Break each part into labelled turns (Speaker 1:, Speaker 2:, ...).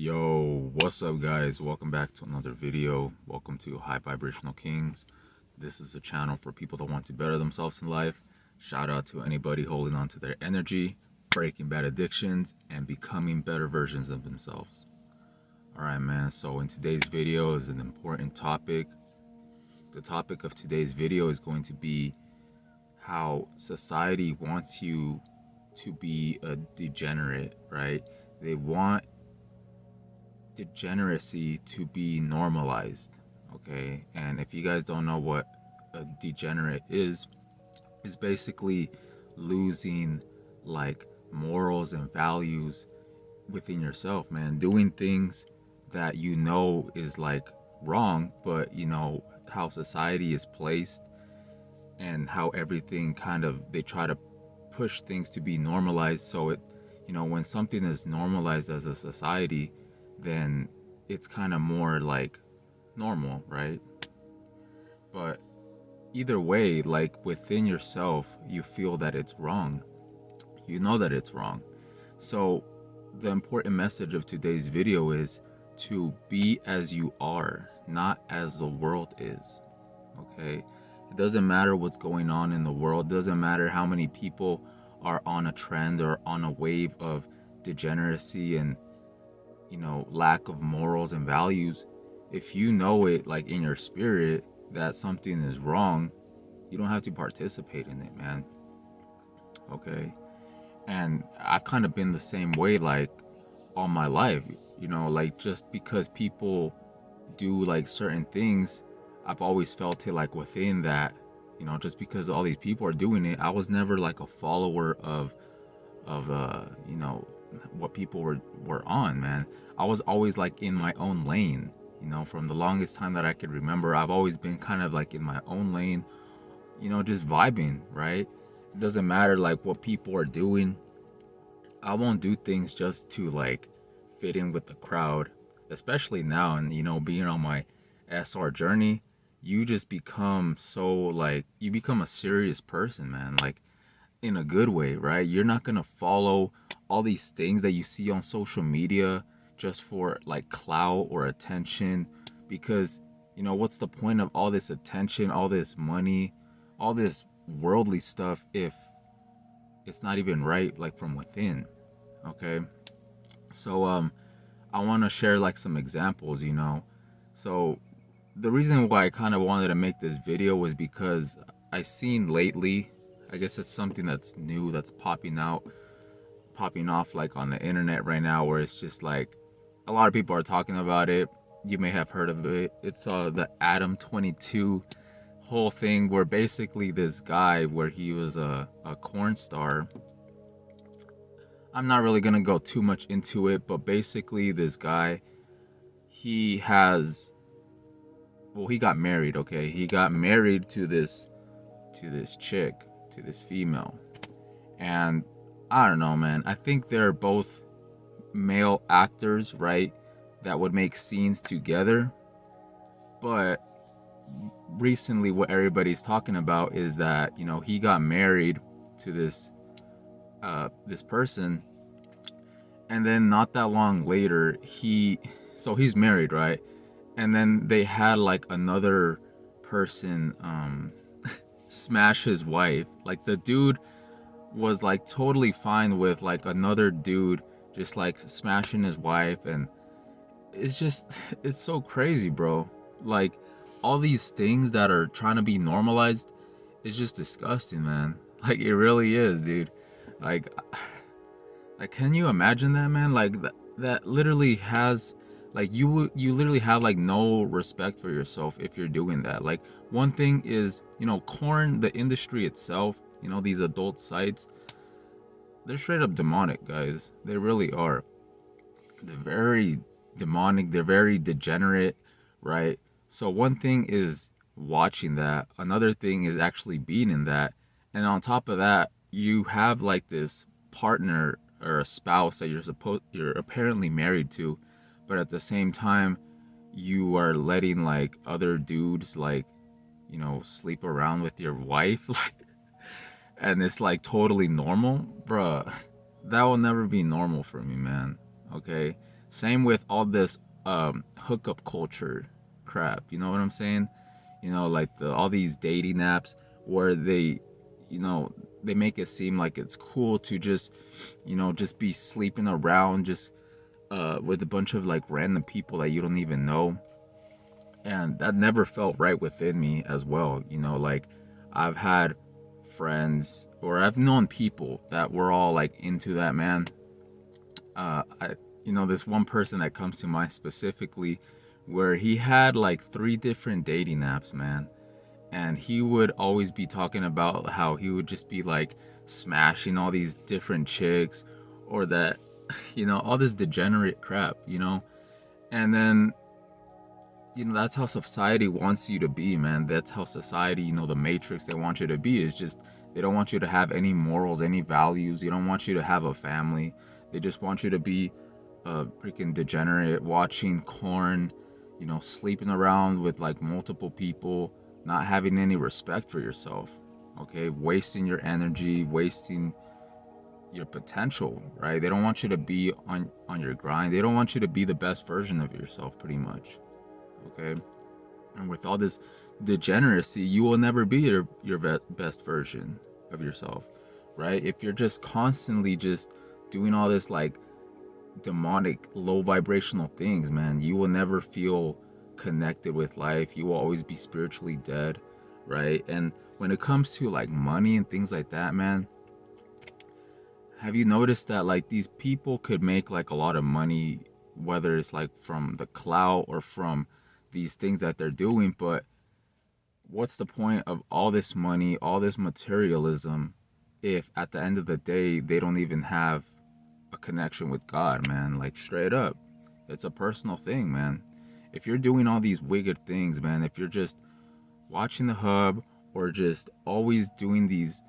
Speaker 1: Yo, what's up guys? Welcome back to another video. Welcome to High Vibrational Kings. This is a channel for people that want to better themselves in life. Shout out to anybody holding on to their energy, breaking bad addictions, and becoming better versions of themselves. Alright man, so in today's video is an important topic. The topic of today's video is going to be how society wants you to be a degenerate, right? They want degeneracy to be normalized, okay? And if you guys don't know what a degenerate is basically losing like morals and values within yourself, man. Doing things that you know is like wrong, but you know how society is placed and how everything kind of, they try to push things to be normalized. So it, you know, when something is normalized as a society, then it's kind of more like normal, right? But either way, like within yourself, you feel that it's wrong. You know that it's wrong. So the important message of today's video is to be as you are, not as the world is, okay? It doesn't matter what's going on in the world. It doesn't matter how many people are on a trend or on a wave of degeneracy and, you know, lack of morals and values. If you know it like in your spirit that something is wrong, you don't have to participate in it, man. Okay? And I've kind of been the same way like all my life, you know, like just because people do like certain things, I've always felt it like within that, you know, just because all these people are doing it, I was never like a follower of you know, what people were on, man. I was always like in my own lane, you know, from the longest time that I could remember. I've always been kind of like in my own lane, you know, just vibing, right? It doesn't matter like what people are doing. I won't do things just to like fit in with the crowd, especially now. And you know, being on my SR journey, you just become so like, you become a serious person, man. Like in a good way, right? You're not gonna follow all these things that you see on social media just for like clout or attention, because you know what's the point of all this attention, all this money, all this worldly stuff if it's not even right like from within, okay? So I want to share like some examples, you know. So the reason why I kind of wanted to make this video was because I seen lately, I guess it's something that's new that's popping off like on the internet right now, where it's just like a lot of people are talking about it. You may have heard of it. It's the Adam 22 whole thing, where basically this guy, where he was a corn star. I'm not really gonna go too much into it, but basically this guy, he has, well, he got married, okay? He got married to this chick, to this female. And I don't know, man. I think they're both male actors, right? That would make scenes together. But recently what everybody's talking about is that, you know, he got married to this person, and then not that long later, he's married, right? And then they had like another person smash his wife. Like the dude was like totally fine with like another dude just like smashing his wife. And it's just, it's so crazy, bro. Like all these things that are trying to be normalized is just disgusting, man. Like it really is, dude. Like can you imagine that, man? Like that literally has, like, you literally have like no respect for yourself if you're doing that. Like one thing is, you know, corn, the industry itself, you know, these adult sites, they're straight up demonic, guys. They really are. They're very demonic, they're very degenerate, right? So one thing is watching that, another thing is actually being in that. And on top of that, you have like this partner or a spouse that you're apparently married to, but at the same time you are letting like other dudes like, you know, sleep around with your wife. Like, and it's like totally normal, bruh. That will never be normal for me, man. Okay, same with all this hookup culture crap. You know what I'm saying? Like all these dating apps where you know, they make it seem like it's cool to just, just be sleeping around just with a bunch of like random people that you don't even know. And that never felt right within me as well. Like I've had friends or I've known people that were all like into that, man. I this one person that comes to mind specifically where he had like three different dating apps, man. And he would always be talking about how he would just be like smashing all these different chicks, or that all this degenerate crap. And then that's how society wants you to be, man. That's how society, the matrix they want you to be is just, they don't want you to have any morals, any values. They don't want you to have a family. They just want you to be a freaking degenerate, watching corn, sleeping around with like multiple people, not having any respect for yourself. Okay, wasting your energy, wasting your potential, right? They don't want you to be on your grind. They don't want you to be the best version of yourself, pretty much. Okay, and with all this degeneracy, you will never be your best version of yourself, right? If you're just constantly just doing all this like demonic low vibrational things, man, you will never feel connected with life. You will always be spiritually dead, right? And when it comes to like money and things like that, man, have you noticed that like these people could make like a lot of money, whether it's like from the clout or from these things that they're doing, but what's the point of all this money, all this materialism, if at the end of the day they don't even have a connection with God, man? Like straight up, it's a personal thing, man. If you're doing all these wicked things, man, if you're just watching the hub or just always doing these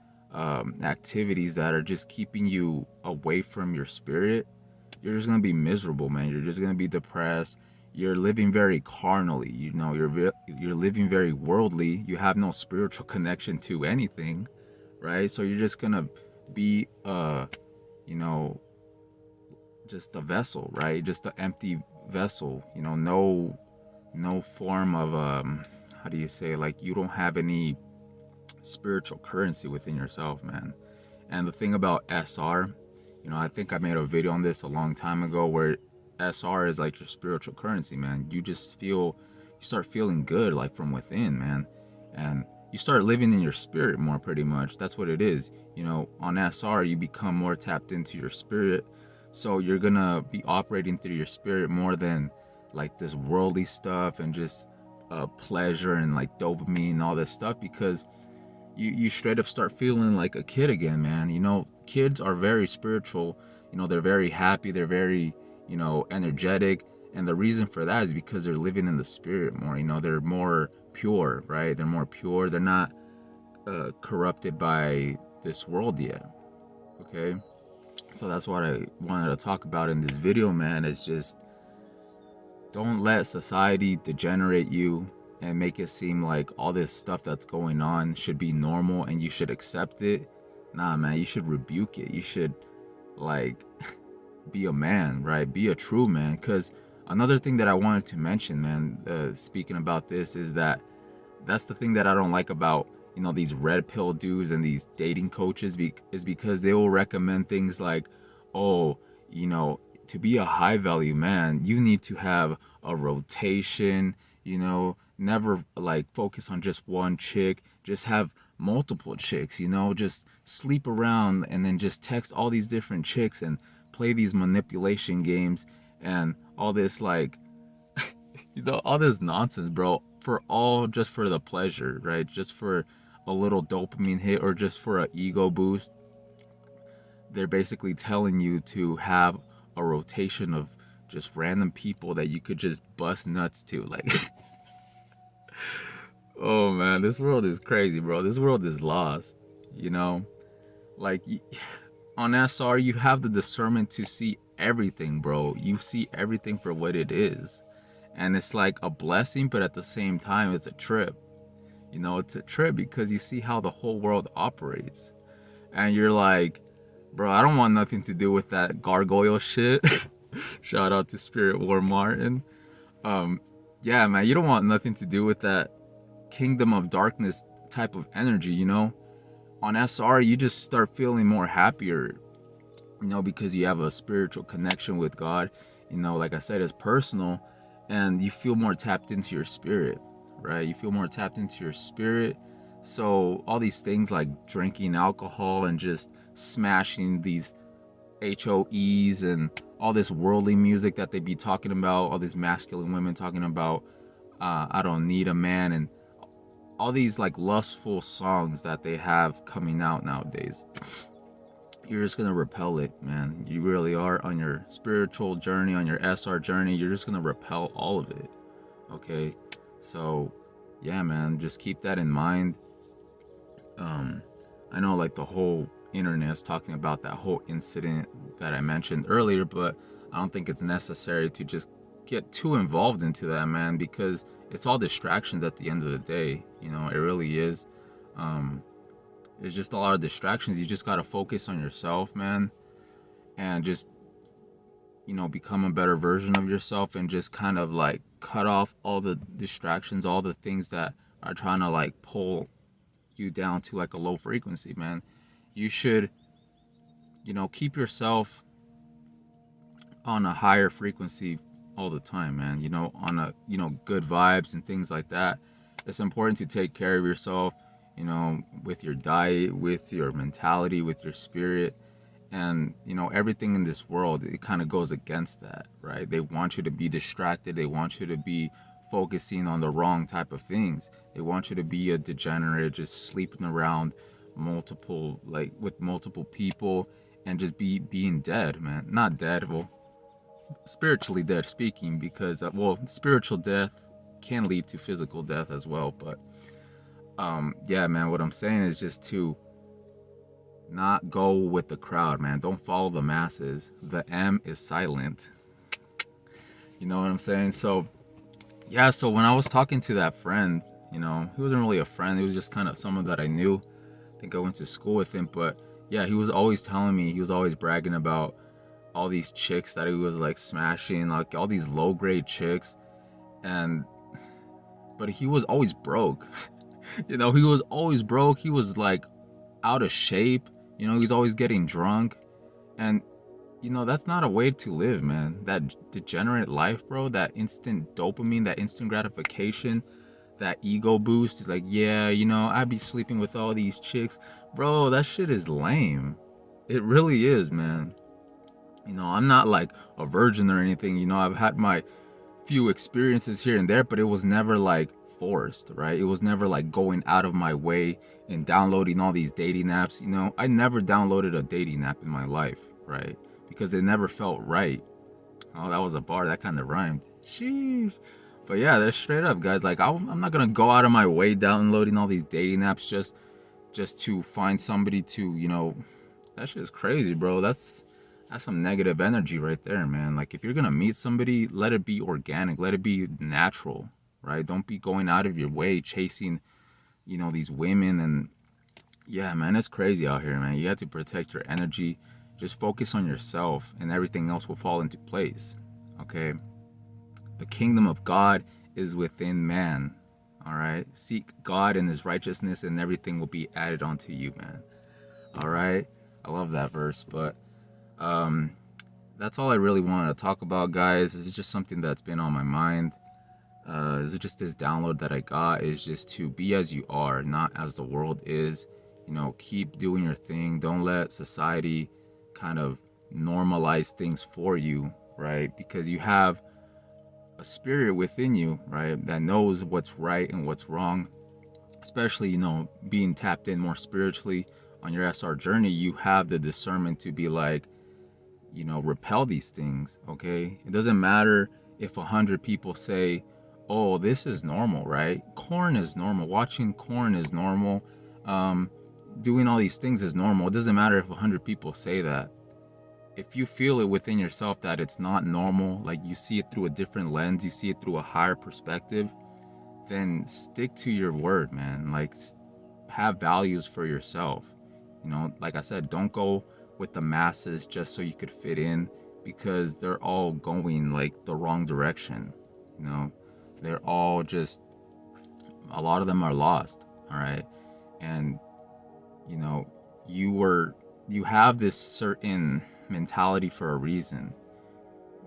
Speaker 1: activities that are just keeping you away from your spirit, you're just gonna be miserable, man. You're just gonna be depressed. You're living very carnally. You're living very worldly. You have no spiritual connection to anything, right? So you're just gonna be you know, just a vessel, right? Just an empty vessel. No form of how do you say, like, you don't have any spiritual currency within yourself, man. And the thing about SR, I think I made a video on this a long time ago where SR is like your spiritual currency, man. You start feeling good like from within, man. And you start living in your spirit more, pretty much. That's what it is. On SR, you become more tapped into your spirit. So you're gonna be operating through your spirit more than like this worldly stuff and just pleasure and like dopamine and all this stuff, because you straight up start feeling like a kid again, man. Kids are very spiritual. They're very happy. They're very, energetic. And the reason for that is because they're living in the spirit more. They're more pure, right? They're more pure. They're not corrupted by this world yet. Okay. So that's what I wanted to talk about in this video, man. It's just, don't let society degenerate you and make it seem like all this stuff that's going on should be normal and you should accept it. Nah, man, you should rebuke it. You should, like, be a man, right? Be a true man. Because another thing that I wanted to mention, man, speaking about this, is that's the thing that I don't like about, these red pill dudes and these dating coaches, is because they will recommend things like, oh, to be a high value man, you need to have a rotation, never like focus on just one chick, just have multiple chicks, just sleep around and then just text all these different chicks and play these manipulation games and all this, like, all this nonsense, bro, just for the pleasure, right? Just for a little dopamine hit or just for an ego boost. They're basically telling you to have a rotation of just random people that you could just bust nuts to, like. Oh man, this world is crazy, bro. This world is lost, like, on SR you have the discernment to see everything, bro. You see everything for what it is, and it's like a blessing, but at the same time it's a trip. It's a trip because you see how the whole world operates, and you're like, bro, I don't want nothing to do with that gargoyle shit. Shout out to Spirit War Martin. Um, yeah, man, you don't want nothing to do with that kingdom of darkness type of energy, you know? On SR, you just start feeling more happier, you know, because you have a spiritual connection with God. You know, like I said, it's personal, and you feel more tapped into your spirit, right? You feel more tapped into your spirit. So all these things like drinking alcohol and just smashing these HOEs and all this worldly music that they be talking about, all these masculine women talking about, I don't need a man, and all these like lustful songs that they have coming out nowadays. You're just gonna repel it, man. You really are. On your spiritual journey, on your SR journey, you're just gonna repel all of it. Okay? So yeah, man, just keep that in mind. I know like the whole internet is talking about that whole incident that I mentioned earlier, but I don't think it's necessary to just get too involved into that, man, because it's all distractions at the end of the day. You know, it really is. It's just a lot of distractions. You just gotta focus on yourself, man, and just, you know, become a better version of yourself, and just kind of like cut off all the distractions, all the things that are trying to like pull you down to like a low frequency, man. You should, you know, keep yourself on a higher frequency all the time, man. You know, on a, you know, good vibes and things like that. It's important to take care of yourself, you know, with your diet, with your mentality, with your spirit. And, you know, everything in this world, it kind of goes against that, right? They want you to be distracted. They want you to be focusing on the wrong type of things. They want you to be a degenerate, just sleeping around multiple, like with multiple people, and just being dead, man. Not dead, well, spiritually dead speaking, because well, spiritual death can lead to physical death as well. But yeah, man, what I'm saying is just to not go with the crowd, man. Don't follow the masses. The M is silent. You know what I'm saying? So yeah, so when I was talking to that friend, you know, he wasn't really a friend, he was just kind of someone that I knew. I think I went to school with him. But yeah, he was always telling me, he was always bragging about all these chicks that he was like smashing, like all these low grade chicks. And but he was always broke. You know, he was always broke. He was like out of shape. You know, he's always getting drunk. And you know, that's not a way to live, man. That degenerate life, bro, that instant dopamine, that instant gratification, that ego boost is like, yeah, you know, I'd be sleeping with all these chicks. Bro, that shit is lame. It really is, man. You know, I'm not like a virgin or anything. You know, I've had my few experiences here and there, but it was never like forced, right? It was never like going out of my way and downloading all these dating apps. You know, I never downloaded a dating app in my life, right? Because it never felt right. Oh, that was a bar that kind of rhymed. Sheesh. But yeah, that's straight up, guys. Like, I'm not gonna go out of my way downloading all these dating apps just to find somebody to, you know, that shit is crazy, bro. That's some negative energy right there, man. Like, if you're gonna meet somebody, let it be organic, let it be natural, right? Don't be going out of your way chasing, you know, these women. And yeah, man, it's crazy out here, man. You have to protect your energy. Just focus on yourself, and everything else will fall into place. Okay? The kingdom of God is within man. All right? Seek God and his righteousness, and everything will be added onto you, man. All right? I love that verse. But that's all I really wanted to talk about, guys. This is just something that's been on my mind. This is just this download that I got, is just to be as you are, not as the world is. You know, keep doing your thing. Don't let society kind of normalize things for you, right? Because you have a spirit within you, right, that knows what's right and what's wrong. Especially, you know, being tapped in more spiritually on your SR journey, you have the discernment to be like, you know, repel these things. Okay, it doesn't matter if 100 people say, oh, this is normal, right? Corn is normal, watching corn is normal, doing all these things is normal. It doesn't matter if 100 people say that. If you feel it within yourself that it's not normal, like you see it through a different lens, you see it through a higher perspective, then stick to your word, man. Like, have values for yourself. You know, like I said, don't go with the masses just so you could fit in. because they're all going like the wrong direction. You know, they're all just, a lot of them are lost. All right. And, you know, you have this certain mentality for a reason.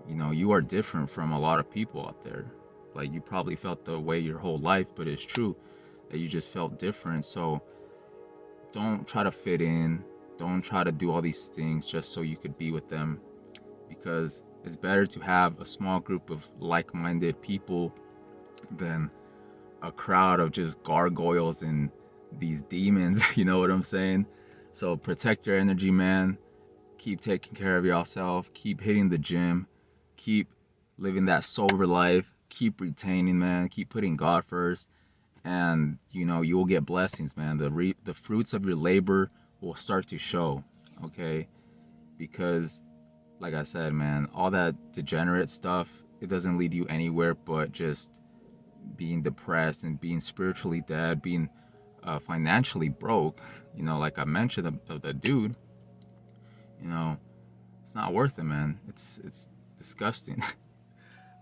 Speaker 1: You know, you are different from a lot of people out there. Like, you probably felt the way your whole life, but it's true that you just felt different. So don't try to fit in. Don't try to do all these things just so you could be with them, because it's better to have a small group of like-minded people than a crowd of just gargoyles and these demons. You know what I'm saying? So protect your energy, man. Keep taking care of yourself. Keep hitting the gym. Keep living that sober life. Keep retaining, man. Keep putting God first, and you know you will get blessings, man. The fruits of your labor will start to show. Okay, because like I said, man, all that degenerate stuff, it doesn't lead you anywhere but just being depressed and being spiritually dead, being financially broke. You know, like I mentioned of the dude. You know, it's not worth it, man. It's disgusting.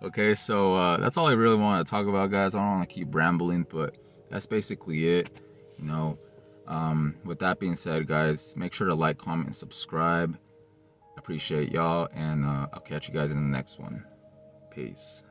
Speaker 1: Okay, so that's all I really want to talk about, guys. I don't want to keep rambling, but that's basically it. You know, with that being said, guys, make sure to like, comment, and subscribe. Appreciate y'all, and I'll catch you guys in the next one. Peace.